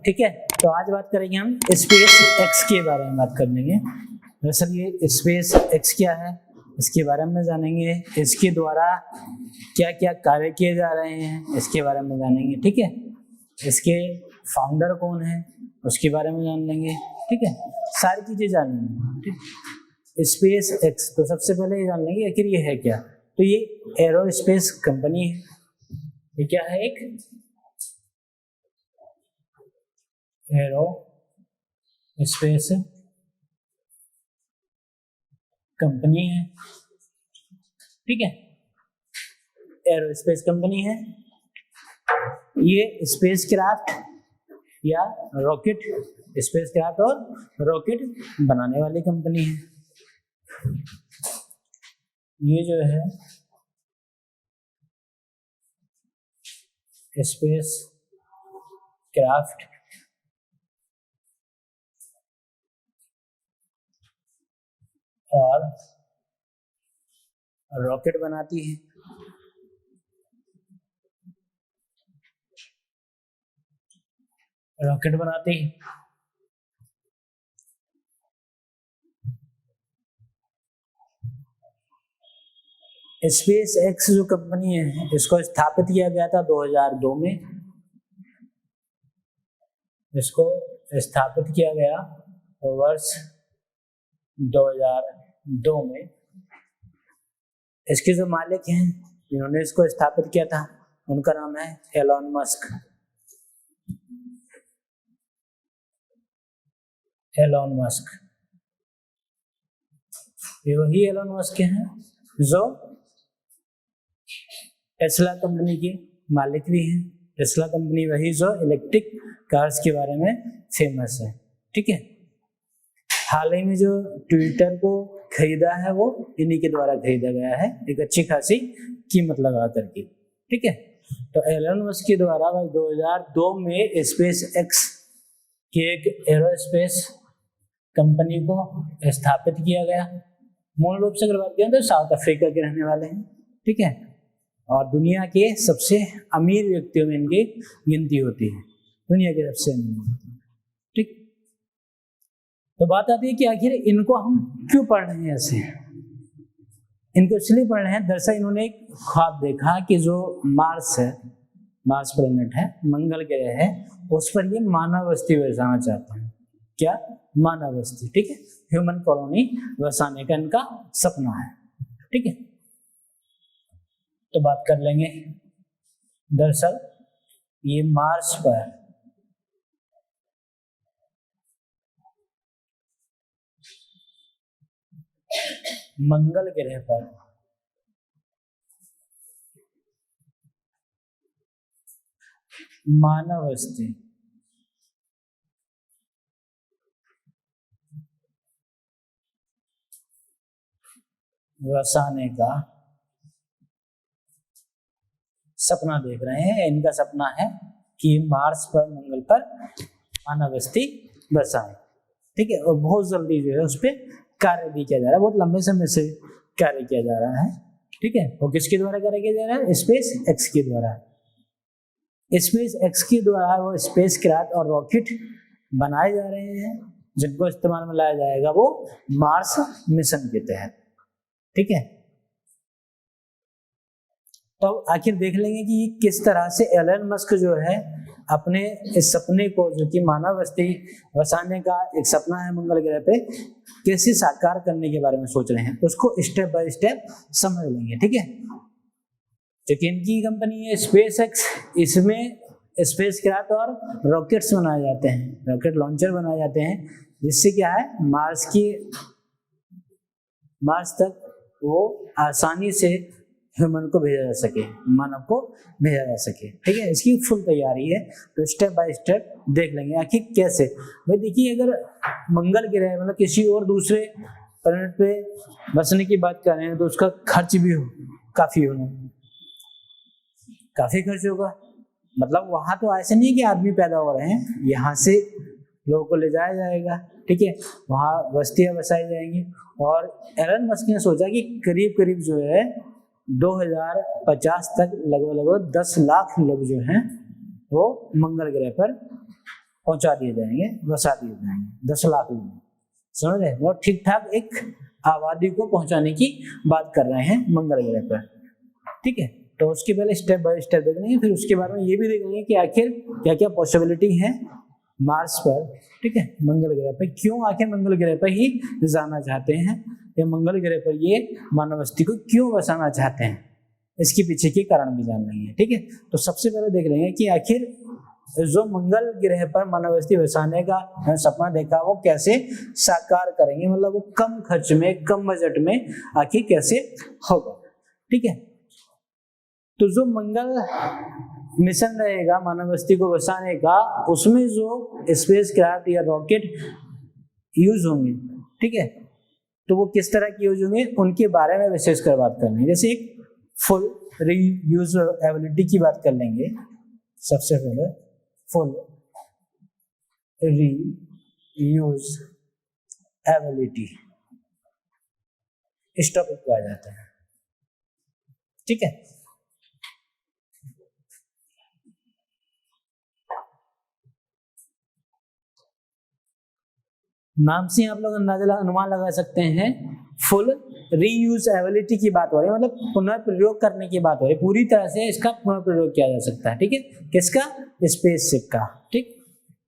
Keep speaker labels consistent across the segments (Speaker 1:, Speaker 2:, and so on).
Speaker 1: ठीक है। तो आज बात करेंगे हम स्पेस एक्स के बारे में बात कर लेंगे। दरअसल ये स्पेस एक्स क्या है इसके बारे में जानेंगे, इसके द्वारा क्या क्या कार्य किए जा रहे हैं इसके बारे में जानेंगे, ठीक है। इसके फाउंडर कौन है उसके बारे में जान लेंगे, ठीक है। सारी चीजें जानेंगे, ठीक। स्पेस एक्स, तो सबसे पहले ये जान लेंगे आखिर ये है क्या। तो ये एरोस्पेस कंपनी है। ये क्या है? एक एरोस्पेस कंपनी है, ठीक है। एरोस्पेस कंपनी है। ये स्पेस क्राफ्ट या रॉकेट, स्पेस क्राफ्ट और रॉकेट बनाने वाली कंपनी है। ये जो है स्पेस क्राफ्ट और रॉकेट बनाती है। रॉकेट बनाती है। स्पेस एक्स जो कंपनी है इसको स्थापित किया गया था 2002 में। इसको स्थापित किया गया वर्ष 2002 में। इसके जो मालिक हैं जिन्होंने इसको स्थापित किया था उनका नाम है एलोन मस्क। एलोन मस्क, ये वही एलोन मस्क हैं जो टेस्ला कंपनी के मालिक भी हैं। टेस्ला कंपनी वही जो इलेक्ट्रिक कार्स के बारे में फेमस है, ठीक है। हाल ही में जो ट्विटर को खरीदा है वो इन्हीं के द्वारा खरीदा गया है, एक अच्छी खासी कीमत लगा करके, ठीक है। तो एलोन मस्क के द्वारा 2002 में स्पेस एक्स के एक एरोस्पेस कंपनी को स्थापित किया गया। मूल रूप से अगर बात करें तो साउथ अफ्रीका के रहने वाले हैं, ठीक है। और दुनिया के सबसे अमीर व्यक्तियों में इनकी गिनती होती है, दुनिया के सबसे अमीर, ठीक। तो बात आती है कि आखिर इनको हम क्यों पढ़ रहे हैं ऐसे। इनको इसलिए पढ़ रहे हैं, दरअसल इन्होंने एक ख्वाब देखा कि जो मार्स है, मार्स प्लेनेट है, मंगल ग्रह है, उस पर ये मानव बस्ती बसाना चाहते हैं। क्या? मानव बस्ती, ठीक है। ह्यूमन कॉलोनी बसाने का इनका सपना है, ठीक है। तो बात कर लेंगे, दरअसल ये मार्स पर मंगल ग्रह पर मानव बस्ती बसाने का सपना देख रहे हैं। इनका सपना है कि मार्स पर, मंगल पर मानव बस्ती बसाए, ठीक है। और बहुत जल्दी जो है उस पर कार्य भी किया जा रहा है, बहुत लंबे समय से कार्य किया जा रहा है, ठीक है। और किसके द्वारा कार्य किया जा रहा है? स्पेस एक्स के द्वारा। स्पेस एक्स के द्वारा वो स्पेस क्राफ्ट और रॉकेट बनाए जा रहे हैं जिनको इस्तेमाल में लाया जाएगा वो मार्स मिशन के तहत, ठीक है। तो आखिर देख लेंगे कि किस तरह से एलन मस्क जो है अपने इस सपने को, जो कि मानव बस्ती बसाने का एक सपना है मंगल ग्रह पे, कैसे साकार करने के बारे में सोच रहे हैं, उसको स्टेप बाय स्टेप समझ लेंगे, ठीक है। क्योंकि इनकी कंपनी है स्पेस एक्स, इसमें स्पेस क्राफ्ट और रॉकेट्स बनाए जाते हैं, रॉकेट लॉन्चर बनाए जाते हैं, जिससे क्या है मार्स तक वो आसानी से ह्यूमन को भेजा जा सके, मानव को भेजा जा सके, ठीक है। इसकी फुल तैयारी है। तो स्टेप बाय स्टेप देख लेंगे आखिर कैसे। भाई देखिए, अगर मंगल ग्रह मतलब किसी और दूसरे प्लैनेट पे बसने की बात कर रहे हैं तो उसका खर्च भी काफी खर्च होगा। मतलब वहां तो ऐसे नहीं कि आदमी पैदा हो रहे हैं, यहाँ से लोगों को ले जाया जाएगा, ठीक है। वहाँ बस्तियां बसाई जाएंगी। और एलन मस्क ने सोचा कि करीब करीब जो है 2050 तक लगभग 10 लाख लोग जो हैं वो मंगल ग्रह पर पहुंचा दिए जाएंगे, बसा दिए जाएंगे 10 लाख लोग, समझ रहे? वो ठीक ठाक एक आबादी को पहुंचाने की बात कर रहे हैं मंगल ग्रह पर, ठीक है। तो उसके पहले स्टेप बाय स्टेप देखेंगे, फिर उसके बाद में ये भी देखेंगे कि आखिर क्या क्या पॉसिबिलिटी है मार्स पर, ठीक है, मंगल ग्रह पर क्यों आखिर मंगल ग्रह पर ही जाना चाहते हैं, या मंगल ग्रह पर ये मानव बस्ती को क्यों बसाना चाहते हैं, इसके पीछे के कारण भी जान लेंगे, ठीक है। तो सबसे पहले देख लेंगे कि आखिर जो मंगल ग्रह पर मानव बस्ती बसाने का सपना देखा वो कैसे साकार करेंगे, मतलब वो कम खर्च में कम बजट में आखिर कैसे होगा, ठीक है। तो जो मंगल मिशन रहेगा मानव बस्ती को बसाने का, उसमें जो स्पेस क्राफ्ट या रॉकेट यूज होंगे, ठीक है, तो वो किस तरह की यूज होंगे उनके बारे में विशेषकर बात करनी है। जैसे एक फुल रीयूजेबिलिटी की बात कर लेंगे, सबसे पहले फुल रीयूजेबिलिटी इस टॉपिक पे आ जाता है, ठीक है। नाम से आप लोग अनुमान लगा सकते हैं, फुल रीयूजेबिलिटी की बात हो रही है, मतलब पुनर्प्रयोग करने की बात हो रही है, पूरी तरह से इसका पुनर्प्रयोग किया जा सकता है, ठीक है, किसका? स्पेसशिप का, ठीक।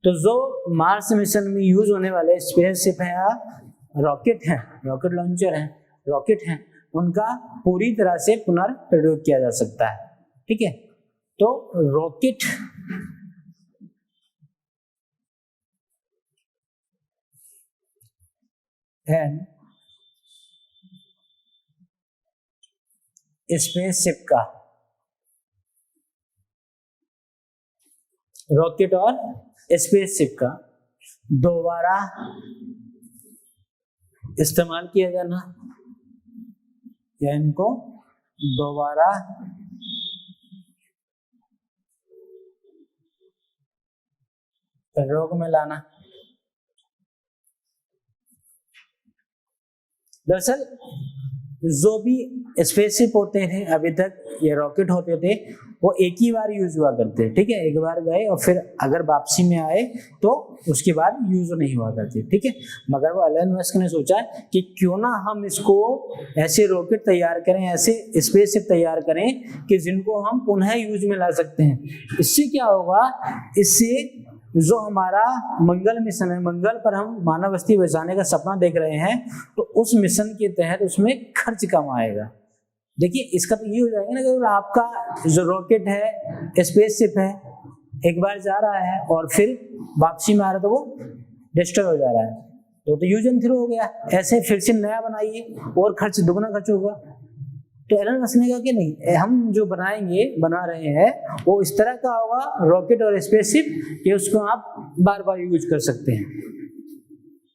Speaker 1: तो जो मार्स मिशन में यूज होने वाले स्पेसशिप है या रॉकेट है, रॉकेट लॉन्चर है, रॉकेट है, उनका पूरी तरह से पुनर्प्रयोग किया जा सकता है, ठीक है। तो रॉकेट एंड स्पेसशिप का, रॉकेट और स्पेसशिप का दोबारा इस्तेमाल किया जाना, या इनको दोबारा प्रयोग में लाना। दरअसल जो भी स्पेसशिप होते थे अभी तक, ये रॉकेट होते थे, वो एक ही बार यूज हुआ करते, ठीक है, एक बार गए और फिर अगर वापसी में आए तो उसके बाद यूज नहीं हुआ करते, ठीक है। मगर वो एलन मस्क ने सोचा कि क्यों ना हम इसको ऐसे रॉकेट तैयार करें, ऐसे स्पेसशिप तैयार करें कि जिनको हम पुनः यूज में ला सकते हैं। इससे क्या होगा, इससे जो हमारा मंगल मिशन है, मंगल पर हम मानव बस्ती बचाने का सपना देख रहे हैं, तो उस मिशन के तहत उसमें खर्च कम आएगा। देखिए इसका तो ये हो जाएगा ना कि आपका जो रॉकेट है, स्पेसशिप है, एक बार जा रहा है और फिर वापसी में आ रहा है तो वो डिस्ट्रॉय हो जा रहा है, तो यूज एंड थ्रो हो गया। ऐसे फिर से नया बनाइए और खर्च दुगना खर्च होगा। तो एलन मस्क ने कहा कि नहीं, हम जो बना रहे हैं वो इस तरह का होगा रॉकेट और स्पेसशिप कि उसको आप बार बार यूज कर सकते हैं।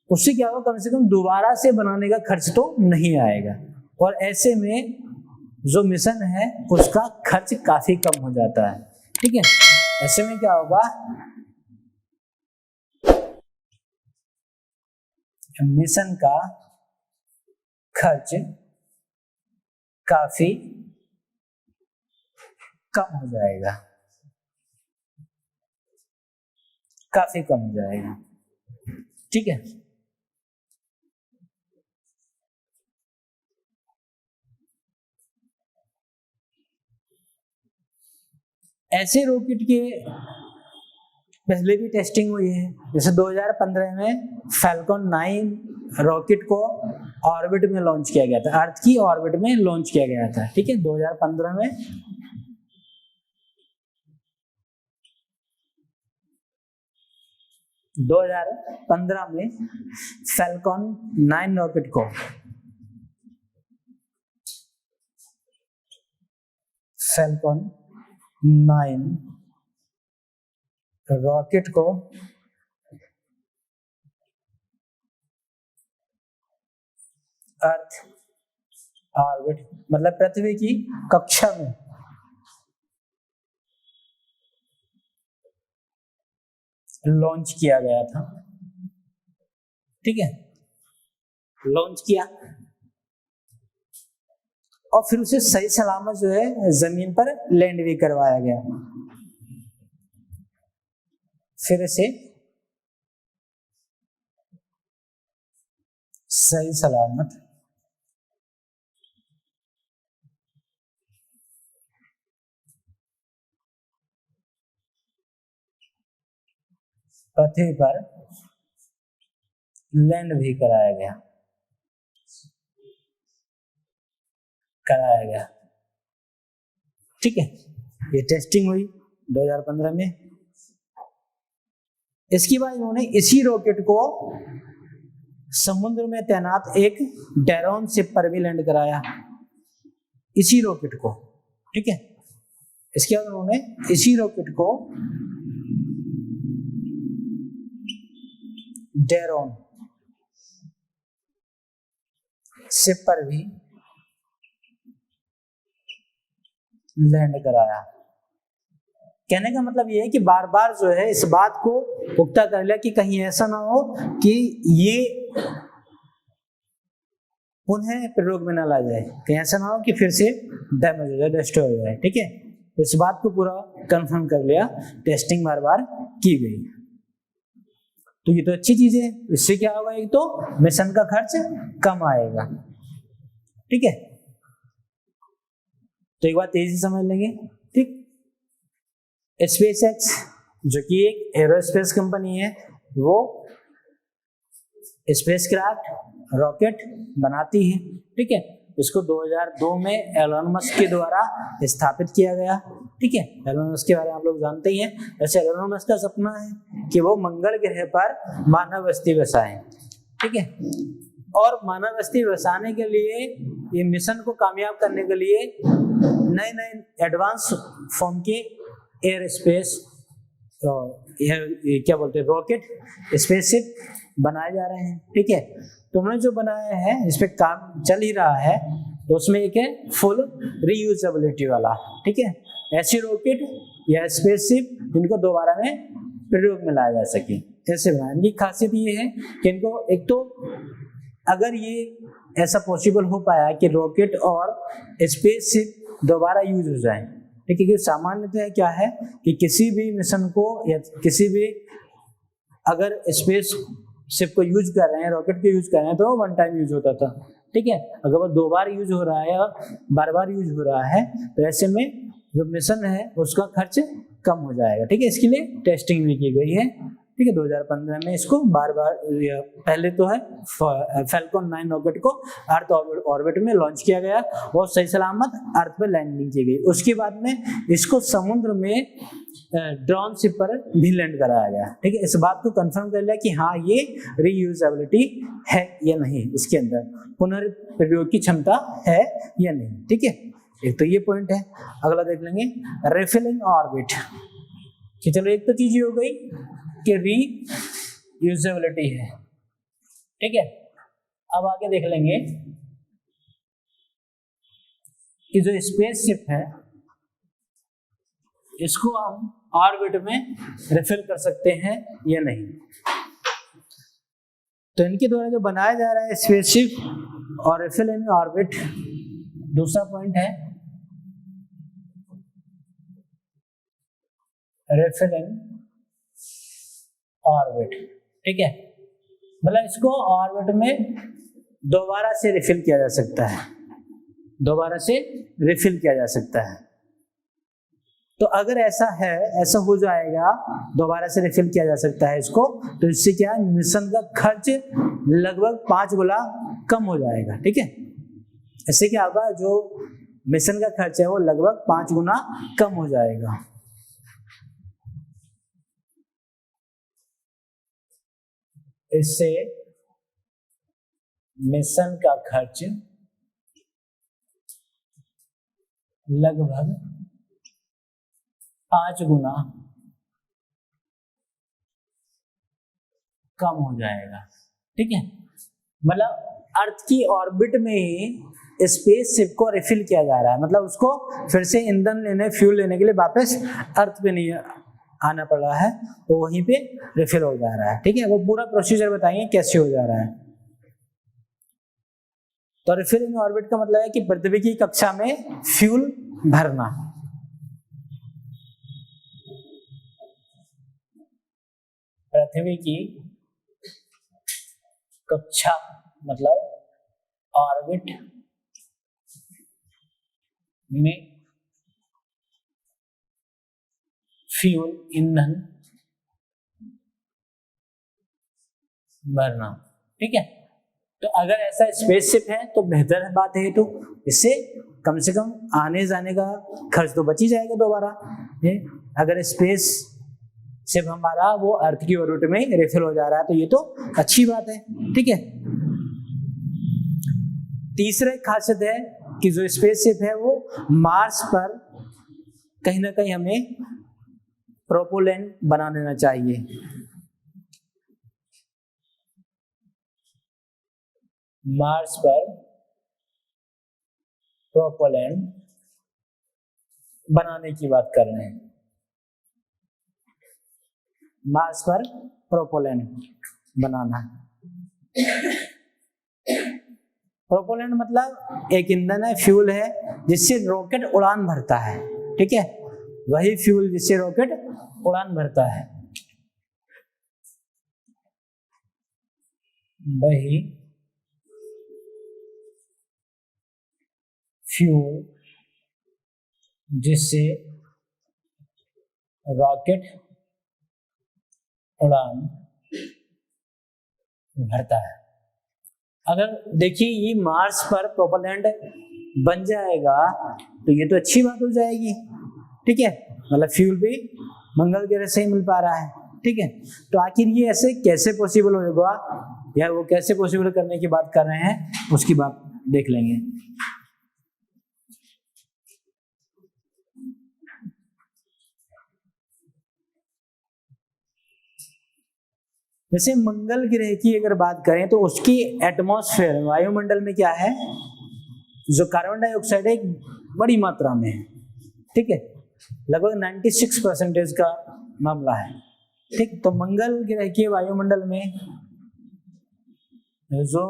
Speaker 1: उससे क्या होगा, कम से कम दोबारा से बनाने का खर्च तो नहीं आएगा, और ऐसे में जो मिशन है उसका खर्च काफी कम हो जाता है, ठीक है। ऐसे में क्या होगा, मिशन का खर्च काफी कम हो जाएगा, काफी कम हो जाएगा, ठीक है। ऐसे रॉकेट के पहले भी टेस्टिंग हुई है, जैसे 2015 में फैल्कन 9 रॉकेट को ऑर्बिट में लॉन्च किया गया था, अर्थ की ऑर्बिट में लॉन्च किया गया था, ठीक है, 2015 में। फैल्कन 9 रॉकेट को फैल्कन 9 रॉकेट को अर्थ ऑर्बिट मतलब पृथ्वी की कक्षा में लॉन्च किया गया था, ठीक है, लॉन्च किया और फिर उसे सही सलामत जो है जमीन पर लैंड भी करवाया गया। फिर इसे सही सलामत पृथ्वी पर लैंड भी कराया गया। ठीक है, ये टेस्टिंग हुई 2015 में। इसके बाद उन्होंने इसी रॉकेट को समुद्र में तैनात एक डैरोन शिप पर भी लैंड कराया, इसी रॉकेट को। ठीक है, इसके बाद उन्होंने इसी रॉकेट को डैरोन शिप पर भी लैंड कराया। कहने का मतलब ये है कि बार बार जो है इस बात को पुख्ता कर लिया कि कहीं ऐसा ना हो कि ये उन्हें प्रयोग में ना ला जाए, कहीं ऐसा ना हो कि फिर से डैमेज हो जाए, डिस्ट्रॉय हो जाए। ठीक है, इस बात को पूरा कंफर्म कर लिया, टेस्टिंग बार बार की गई। तो ये तो अच्छी चीज है, इससे क्या होगा, एक तो मिशन का खर्च कम आएगा। ठीक है, तो एक बात तेजी से समझ लेंगे। ठीक, स्पेसएक्स जो कि एक एरोस्पेस कंपनी है, वो स्पेसक्राफ्ट रॉकेट बनाती है। ठीक है, इसको 2002 में एलन मस्क के द्वारा स्थापित किया गया। ठीक है, एलन मस्क के बारे में आप लोग जानते ही हैं। वैसे एलन मस्क का सपना है कि वो मंगल ग्रह पर मानव बस्ती बसाएं। ठीक है, और मानव बस्ती बसाने के लिए, ये मिशन को कामयाब करने के लिए नए नए एडवांस फॉर्म के एयर स्पेस क्या बोलते हैं, रॉकेट स्पेसशिप बनाए जा रहे हैं। ठीक है, तो उन्होंने जो बनाया है, इस पे काम चल ही रहा है, तो उसमें एक है फुल रीयूजेबिलिटी वाला। ठीक है, ऐसी रॉकेट या स्पेसशिप जिनको दोबारा में प्रयोग में लाया जा सके, ऐसे बनाए। इनकी खासियत ये है कि इनको एक तो अगर ये ऐसा पॉसिबल हो पाया कि रॉकेट और स्पेसशिप दोबारा यूज हो जाए। ठीक है, क्योंकि सामान्यतः क्या है कि किसी भी मिशन को या किसी भी अगर स्पेस शिप को यूज कर रहे हैं, रॉकेट को यूज कर रहे हैं, तो वन टाइम यूज होता था। ठीक है, अगर वो 2 बार यूज हो रहा है और बार बार यूज हो रहा है, तो ऐसे में जो मिशन है उसका खर्च कम हो जाएगा। ठीक है, इसके लिए टेस्टिंग भी की गई है। ठीक है, 2015 में इसको बार बार, पहले तो है फैल्कन 9 रॉकेट को अर्थ ऑर्बिट में लॉन्च किया गया और सही सलामत अर्थ पे लैंडिंग की गई। उसके बाद में इसको समुद्र में ड्रोन शिप पर भी लैंड कराया गया। ठीक है, इस बात को कंफर्म कर लिया कि हाँ, ये रीयूजेबिलिटी है या नहीं, इसके अंदर पुनर्प्रयोग की क्षमता है या नहीं। ठीक है, एक तो ये पॉइंट है। अगला देख लेंगे, रिफिलिंग ऑर्बिट। कि चलो, एक तो चीज हो गई कि रीयूजेबिलिटी है। ठीक है, अब आगे देख लेंगे कि जो स्पेसशिप है, इसको हम ऑर्बिट में रिफिल कर सकते हैं या नहीं। तो इनके द्वारा जो बनाया जा रहा है स्पेसशिप और रिफिल इन ऑर्बिट, दूसरा पॉइंट है रिफिल इन ऑर्बिट। ठीक है, मतलब इसको ऑर्बिट में दोबारा से रिफिल किया जा सकता है, दोबारा से रिफिल किया जा सकता है। तो अगर ऐसा है, ऐसा हो जाएगा, दोबारा से रिफिल किया जा सकता है इसको, तो इससे क्या है, मिशन का खर्च लगभग 5 गुना कम हो जाएगा। ठीक है, इससे क्या होगा, जो मिशन का खर्च है वो लगभग 5 गुना कम हो जाएगा। इससे मिशन का खर्च लगभग 5 गुना कम हो जाएगा। ठीक है, मतलब अर्थ की ऑर्बिट में ही स्पेसशिप को रिफिल किया जा रहा है, मतलब उसको फिर से ईंधन लेने, फ्यूल लेने के लिए वापस अर्थ पे नहीं आना पड़ रहा है, तो वहीं पे रिफिल हो जा रहा है। ठीक है, वो पूरा प्रोसीजर बताएंगे कैसे हो जा रहा है। तो रिफिलिंग ऑर्बिट का मतलब है कि पृथ्वी की कक्षा में फ्यूल भरना। पृथ्वी की कक्षा मतलब ऑर्बिट में फ्यूल ईंधन भरना। ठीक है, तो अगर ऐसा स्पेसशिप है तो बेहतर बात है, तो इससे कम से कम आने जाने का खर्च तो बच ही जाएगा दोबारा। अगर स्पेस शिप हमारा वो अर्थ की ऑर्बिट में रिफिल हो जा रहा है तो ये तो अच्छी बात है। ठीक है, तीसरा खासियत है कि जो स्पेसशिप है वो मार्स पर कहीं ना कहीं हमें प्रोपेलेंट बना देना चाहिए। मार्स पर प्रोपेलेंट बनाने की बात कर रहे हैं। मार्स पर प्रोपेलेंट बनाना। प्रोपेलेंट मतलब एक ईंधन है, फ्यूल है, जिससे रॉकेट उड़ान भरता है। ठीक है, वही फ्यूल जिससे रॉकेट उड़ान भरता है, वही फ्यूल जिससे रॉकेट उड़ान भरता है। अगर देखिए ये मार्स पर प्रोपेलेंट बन जाएगा तो ये तो अच्छी बात हो जाएगी। ठीक है, मतलब फ्यूल भी मंगल ग्रह से ही मिल पा रहा है। ठीक है, तो आखिर ये ऐसे कैसे पॉसिबल होगा, या वो कैसे पॉसिबल करने की बात कर रहे हैं उसकी बात देख लेंगे। जैसे मंगल ग्रह की अगर बात करें तो उसकी एटमॉस्फेयर वायुमंडल में क्या है, जो कार्बन डाइऑक्साइड है एक बड़ी मात्रा में है। ठीक है, लगभग 96% का मामला है। ठीक, तो मंगल ग्रह के वायुमंडल में जो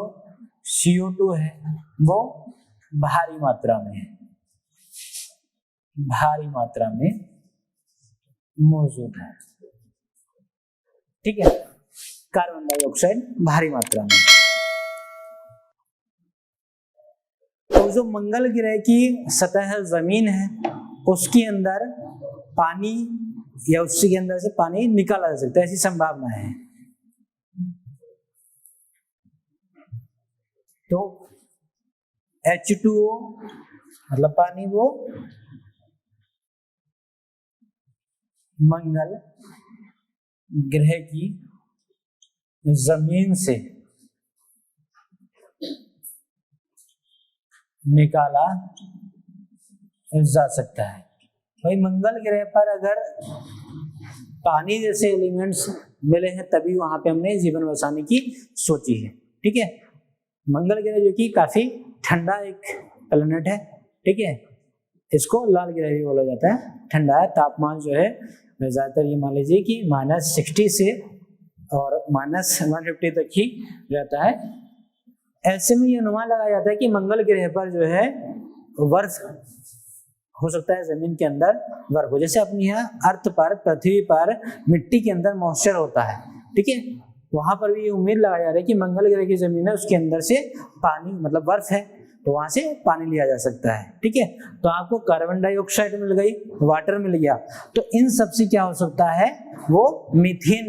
Speaker 1: CO2 है वो भारी मात्रा में है, भारी मात्रा में मौजूद है। ठीक है, कार्बन डाइऑक्साइड भारी मात्रा में। तो जो मंगल ग्रह की सतह जमीन है उसके अंदर पानी या उसके अंदर से पानी निकाला जा सकता है, ऐसी संभावना है। तो H2O मतलब पानी वो मंगल ग्रह की जमीन से निकाला जा सकता है। भाई मंगल ग्रह पर अगर पानी जैसे एलिमेंट्स मिले हैं तभी वहां पे हमने जीवन बसाने की सोची है। ठीक है, मंगल ग्रह जो कि काफी ठंडा एक प्लेनेट है। ठीक है, इसको लाल ग्रह भी बोला जाता है। ठंडा है, तापमान जो है ज्यादातर ये मान लीजिए कि -60 से और -150 तक ही रहता है। ऐसे में ये अनुमान लगाया जाता है कि मंगल ग्रह पर जो है बर्फ हो सकता है, जमीन के अंदर बर्फ हो, जैसे अपने यहाँ अर्थ पर पृथ्वी पर मिट्टी के अंदर मॉइस्चर होता है। ठीक है, वहां पर भी ये उम्मीद लगाया जा रहा है कि मंगल ग्रह की जमीन है उसके अंदर से पानी मतलब बर्फ है तो वहां से पानी लिया जा सकता है। ठीक है, तो आपको कार्बन डाइऑक्साइड मिल गई, वाटर मिल गया, तो इन सब से क्या हो सकता है, वो मीथेन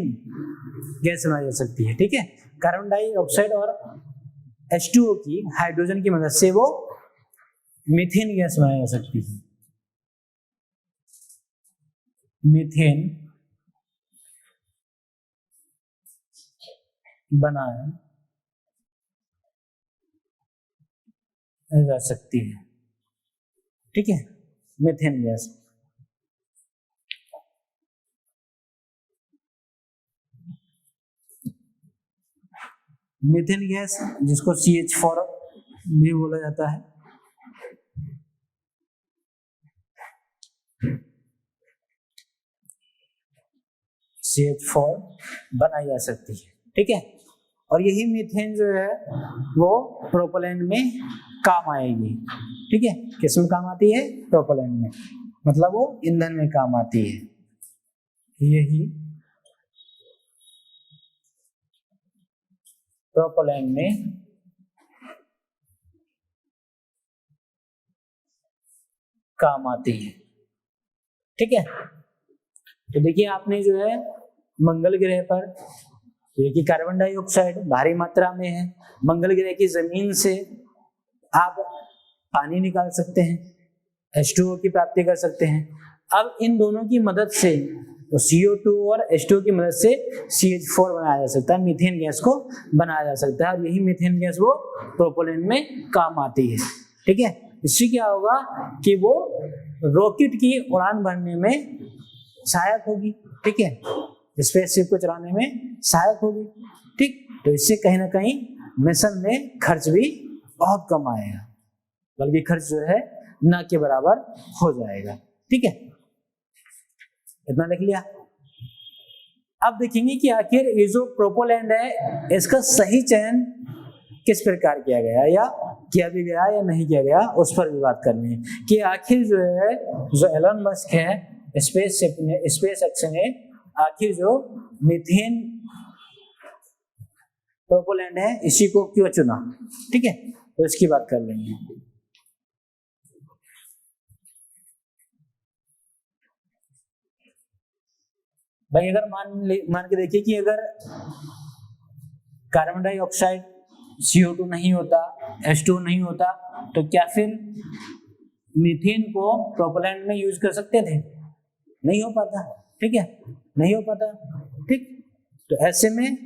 Speaker 1: गैस बनाई जा सकती है। ठीक है, कार्बन डाइऑक्साइड और H2O की हाइड्रोजन की मदद से वो मीथेन गैस बनाई जा सकती है। मीथेन बनाया जा सकती है। ठीक है, मीथेन गैस। मीथेन गैस जिसको CH4 भी बोला जाता है, CH4 बनाई जा सकती है। ठीक है, और यही मीथेन जो है वो प्रोपेलेंट में काम आएगी। ठीक है, किस में काम आती है, प्रोपेलेंट में, मतलब वो ईंधन में काम आती है। यही प्रोपेलेंट में काम आती है। ठीक है, तो देखिए आपने जो है मंगल ग्रह पर देखिए कार्बन डाइऑक्साइड भारी मात्रा में है, मंगल ग्रह की जमीन से आप पानी निकाल सकते हैं, H2O की प्राप्ति कर सकते हैं। अब इन दोनों की मदद से तो CO2 और H2O की मदद से CH4 बनाया जा सकता है, मीथेन गैस को बनाया जा सकता है, और यही मीथेन गैस वो प्रोपेलेंट में काम आती है। ठीक है, इससे क्या होगा कि वो रॉकेट की उड़ान भरने में सहायक होगी। ठीक है, स्पेसशिप को चलाने में सहायक होगी। ठीक, तो इससे कहीं ना कहीं मिशन में खर्च भी बहुत कम आएगा, बल्कि खर्च जो है न के बराबर हो जाएगा। ठीक है, इतना लिख लिया। अब देखेंगे कि आखिर ये जो प्रोपेलेंट है इसका सही चयन किस प्रकार किया गया या किया भी गया या नहीं किया गया, उस पर भी बात करनी है कि आखिर जो है जो एलन मस्क है स्पेस एक्स ने आखिर जो मीथेन प्रोपेलेंट है इसी को क्यों चुना। ठीक है, तो इसकी बात कर लेंगे। भाई अगर मान के देखिए कि अगर कार्बन डाइऑक्साइड CO2 नहीं होता, H2O नहीं होता, तो क्या फिर मीथेन को प्रोपेलेंट में यूज कर सकते थे? नहीं हो पाता। ठीक है, नहीं हो पाता। ठीक, तो ऐसे में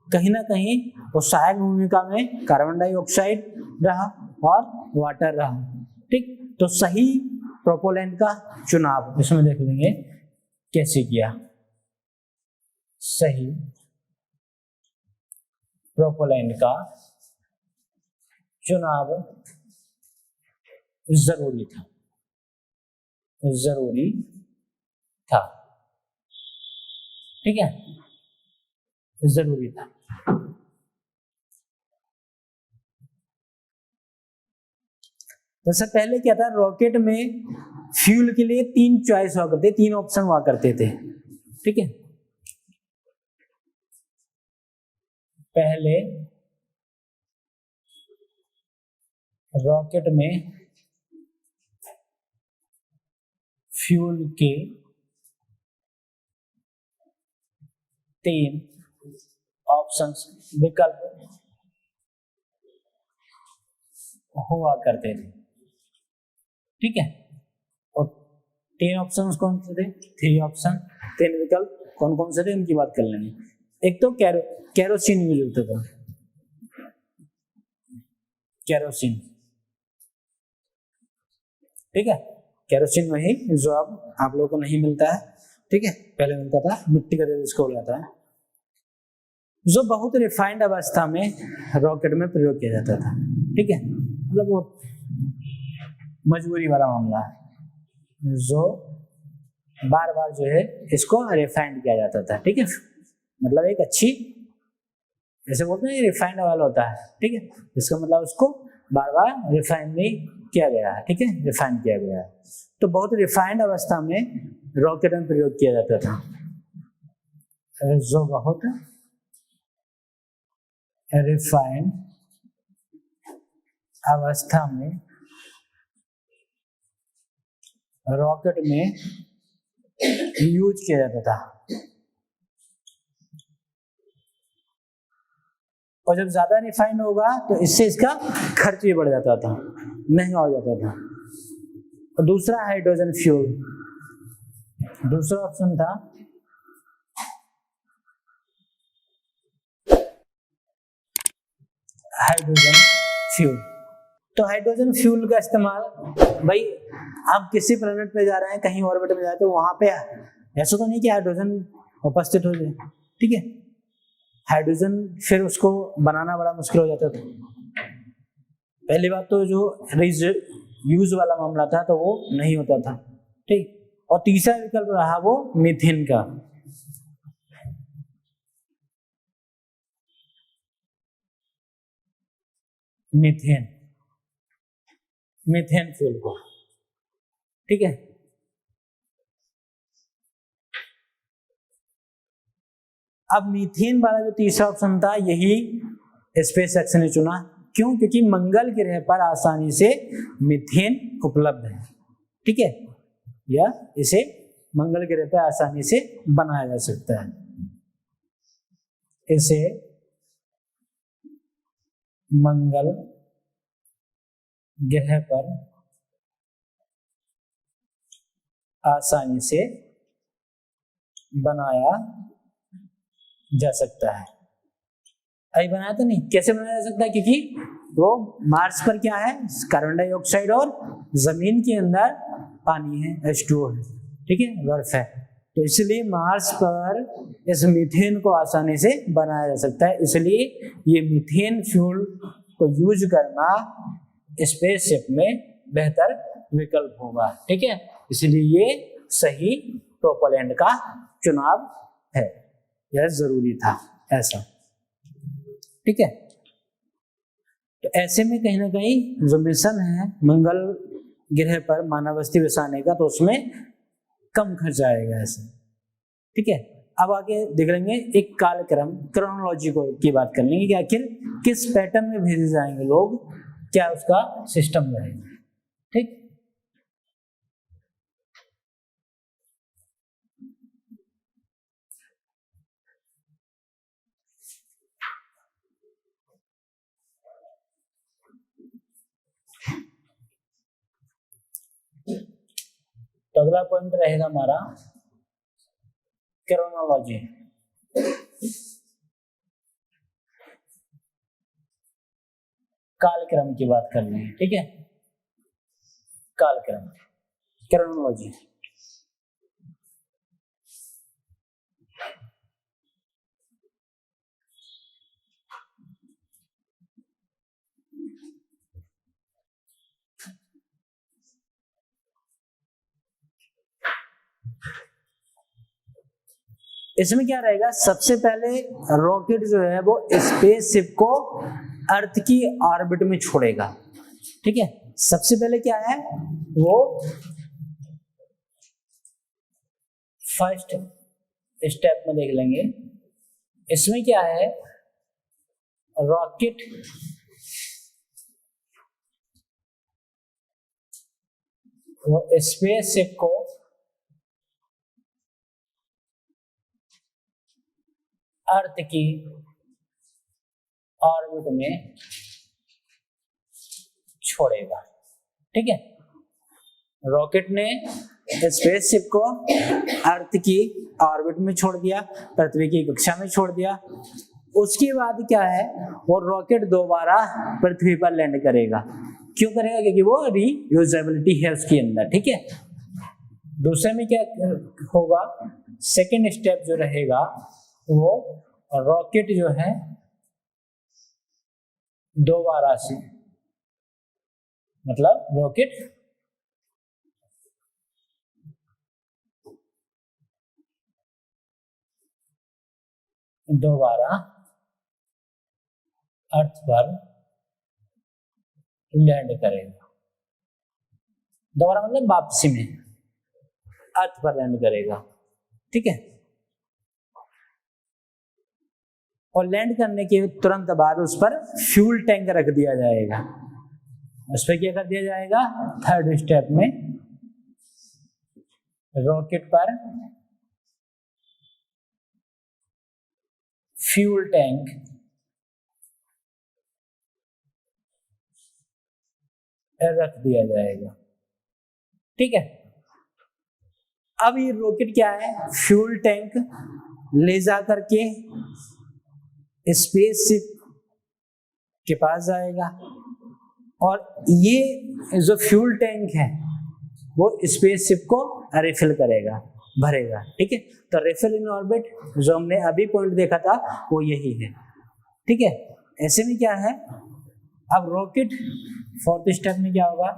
Speaker 1: कहीं ना कहीं वो सहायक भूमिका में कार्बन डाइऑक्साइड रहा और वाटर रहा। ठीक, तो सही प्रोपेलेंट का चुनाव इसमें देख लेंगे कैसे किया। सही प्रोपेलेंट का चुनाव जरूरी था, जरूरी था। ठीक है, जरूरी था। तो सबसे पहले क्या था, रॉकेट में फ्यूल के लिए 3 चॉइस हुआ करते, 3 ऑप्शन हुआ करते थे। ठीक है, पहले रॉकेट में फ्यूल के 3 ऑप्शंस विकल्प हुआ करते थे। ठीक है, और 3 ऑप्शंस कौन से थे? 3 ऑप्शन, 3 विकल्प कौन कौन से थे उनकी बात कर लेंगे। एक तो केरोसिन यूज होता था, केरोसिन। ठीक है, केरोसिन वही जो अब आप लोगों को नहीं मिलता है। ठीक है, पहले मिलता था, मिट्टी का तेल इसको बोलता है, जो बहुत रिफाइंड अवस्था में रॉकेट में प्रयोग किया जाता था। ठीक है, मतलब वो मजबूरी वाला मामला है, जो बार बार जो है इसको रिफाइंड किया जाता था। ठीक है, मतलब एक अच्छी, जैसे बोलते हैं रिफाइंड ऑयल होता है। ठीक है, इसका मतलब उसको बार बार रिफाइन नहीं किया गया है। ठीक है, रिफाइन किया गया है, तो बहुत रिफाइंड अवस्था में रॉकेट में प्रयोग किया जाता था, जो बहुत रिफाइंड अवस्था में रॉकेट में यूज किया जाता था। और जब ज्यादा रिफाइंड होगा तो इससे इसका खर्च भी बढ़ जाता था, महंगा हो जाता था। और दूसरा हाइड्रोजन फ्यूल, दूसरा ऑप्शन था हाइड्रोजन फ्यूल। तो हाइड्रोजन फ्यूल का इस्तेमाल, भाई आप किसी प्लेनेट पे जा रहे हैं, कहीं ऑर्बिट में जाए तो वहां पे ऐसा तो नहीं कि हाइड्रोजन उपस्थित हो जाए। ठीक है, हाइड्रोजन फिर उसको बनाना बड़ा मुश्किल हो जाता था। पहली बात तो जो यूज वाला मामला था तो वो नहीं होता था। ठीक, और तीसरा विकल्प रहा वो मीथेन का। मीथेन फ्यूल को। ठीक है, अब मीथेन वाला जो तीसरा ऑप्शन था यही स्पेस एक्स ने चुना। क्यों? क्योंकि मंगल ग्रह पर आसानी से मीथेन उपलब्ध है। ठीक है, या इसे मंगल ग्रह पे आसानी से बनाया जा सकता है। इसे मंगल ग्रह पर आसानी से बनाया जा सकता है। अभी बनाया तो नहीं, कैसे बनाया जा सकता है? क्योंकि वो मार्स पर क्या है, कार्बन डाइऑक्साइड और जमीन के अंदर पानी है, H2O है, ठीक है, बर्फ है, तो इसलिए मार्स पर इस मीथेन को आसानी से बनाया जा सकता है। इसलिए ये मीथेन फ्यूल को यूज करना स्पेसशिप में बेहतर विकल्प होगा, ठीक है, इसलिए ये सही प्रोपेलेंट का चुनाव है, यह जरूरी था ऐसा, ठीक है। तो ऐसे में कहीं ना कहीं जो मिशन है मंगल ग्रह पर मानव बस्ती बसाने का, तो उसमें कम खर्च आएगा ऐसे, ठीक है। अब आगे देख लेंगे एक कालक्रम, क्रोनोलॉजी को की बात कर लेंगे कि आखिर किस पैटर्न में भेजे जाएंगे लोग, क्या उसका सिस्टम रहेगा, ठीक। तो अगला पॉइंट रहेगा हमारा क्रोनोलॉजी। कालक्रम की बात कर लेंगे, ठीक है, कालक्रम, क्रोनोलॉजी। इसमें क्या रहेगा, सबसे पहले रॉकेट जो है वो स्पेसशिप को अर्थ की ऑर्बिट में छोड़ेगा, ठीक है। सबसे पहले क्या है, वो फर्स्ट स्टेप में देख लेंगे। इसमें क्या है, रॉकेट वो स्पेसशिप को अर्थ की ऑर्बिट में छोड़ेगा, ठीक है। रॉकेट ने स्पेसशिप को अर्थ की ऑर्बिट में छोड़ दिया, पृथ्वी की कक्षा में छोड़ दिया। उसके बाद क्या है, वो रॉकेट दोबारा पृथ्वी पर लैंड करेगा। क्यों करेगा? क्योंकि वो रीयूजेबिलिटी है उसके अंदर, ठीक है। दूसरे में क्या होगा, सेकेंड स्टेप जो रहेगा वो रॉकेट जो है दोबारा से, मतलब रॉकेट दोबारा अर्थ पर लैंड करेगा। दोबारा मतलब वापसी में अर्थ पर लैंड करेगा, ठीक है। और लैंड करने के तुरंत बाद उस पर फ्यूल टैंक रख दिया जाएगा। उस पर क्या कर दिया जाएगा, थर्ड स्टेप में रॉकेट पर फ्यूल टैंक रख दिया जाएगा, ठीक है। अब ये रॉकेट क्या है, फ्यूल टैंक ले जा करके स्पेसशिप के पास जाएगा, और ये जो फ्यूल टैंक है वो स्पेसशिप को रिफिल करेगा, भरेगा, ठीक है। तो रिफिल इन ऑर्बिट जो हमने अभी पॉइंट देखा था वो यही है, ठीक है। ऐसे में क्या है, अब रॉकेट फोर्थ स्टेप में क्या होगा,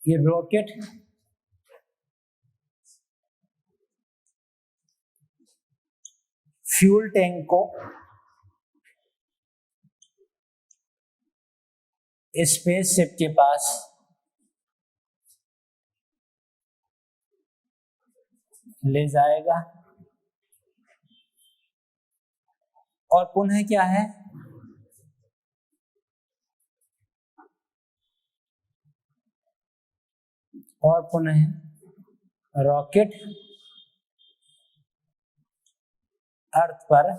Speaker 1: ये रॉकेट फ्यूल टैंक को स्पेसशिप के पास ले जाएगा, और पुनः क्या है, और पुनः रॉकेट अर्थ पर